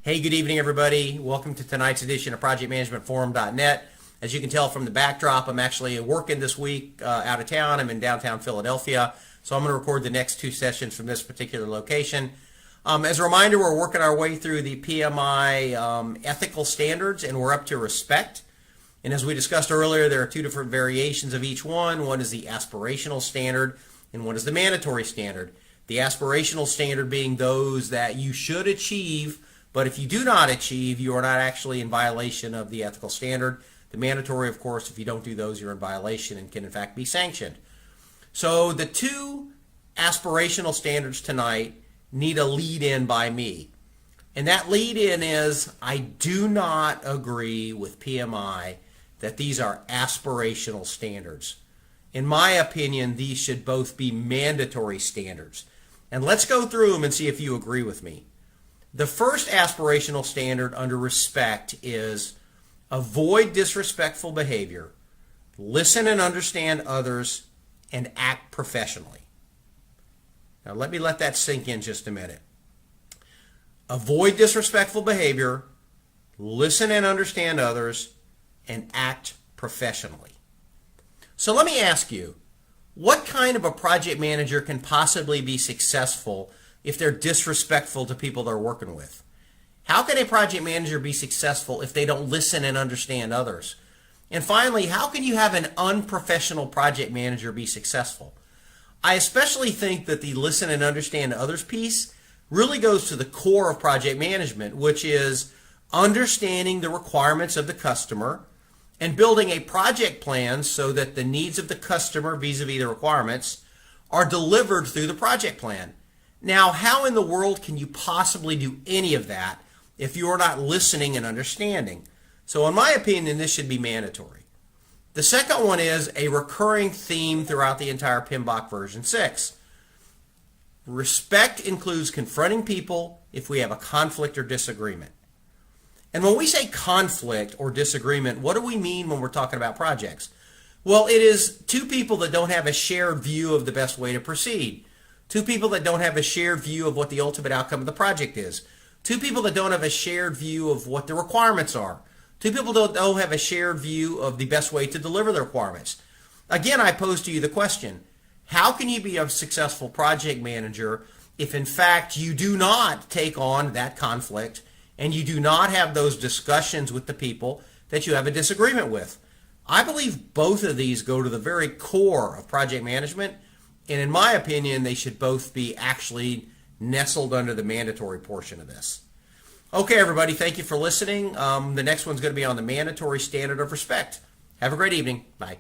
Hey, good evening, everybody. Welcome to tonight's edition of ProjectManagementForum.net. As you can tell from the backdrop, I'm actually working this week out of town. I'm in downtown Philadelphia, so I'm going to record the next two sessions from this particular location. As a reminder, we're working our way through the PMI ethical standards, and we're up to respect. And as we discussed earlier, there are two different variations of each one. One is the aspirational standard, and one is the mandatory standard. The aspirational standard being those that you should achieve, but if you do not achieve, you are not actually in violation of the ethical standard. The mandatory, of course, if you don't do those, you're in violation and can in fact be sanctioned. So the two aspirational standards tonight need a lead-in by me. And that lead-in is, I do not agree with PMI that these are aspirational standards. In my opinion, these should both be mandatory standards. And let's go through them and see if you agree with me. The first aspirational standard under respect is avoid disrespectful behavior, listen and understand others, and act professionally. Now let that sink in just a minute. Avoid disrespectful behavior, listen and understand others, and act professionally. So let me ask you, what kind of a project manager can possibly be successful if they're disrespectful to people they're working with? How can a project manager be successful if they don't listen and understand others? And finally, how can you have an unprofessional project manager be successful? I especially think that the listen and understand others piece really goes to the core of project management, which is understanding the requirements of the customer and building a project plan so that the needs of the customer vis-a-vis the requirements are delivered through the project plan. Now, how in the world can you possibly do any of that if you are not listening and understanding? So in my opinion, this should be mandatory. The second one is a recurring theme throughout the entire PMBOK version 6. Respect includes confronting people if we have a conflict or disagreement. And when we say conflict or disagreement, what do we mean when we're talking about projects? Well, it is two people that don't have a shared view of the best way to proceed. Two people that don't have a shared view of what the ultimate outcome of the project is. Two people that don't have a shared view of what the requirements are. Two people that don't have a shared view of the best way to deliver the requirements. Again, I pose to you the question, how can you be a successful project manager if in fact you do not take on that conflict and you do not have those discussions with the people that you have a disagreement with? I believe both of these go to the very core of project management, and in my opinion, they should both be actually nestled under the mandatory portion of this. Okay, everybody, thank you for listening. The next one's going to be on the mandatory standard of respect. Have a great evening. Bye.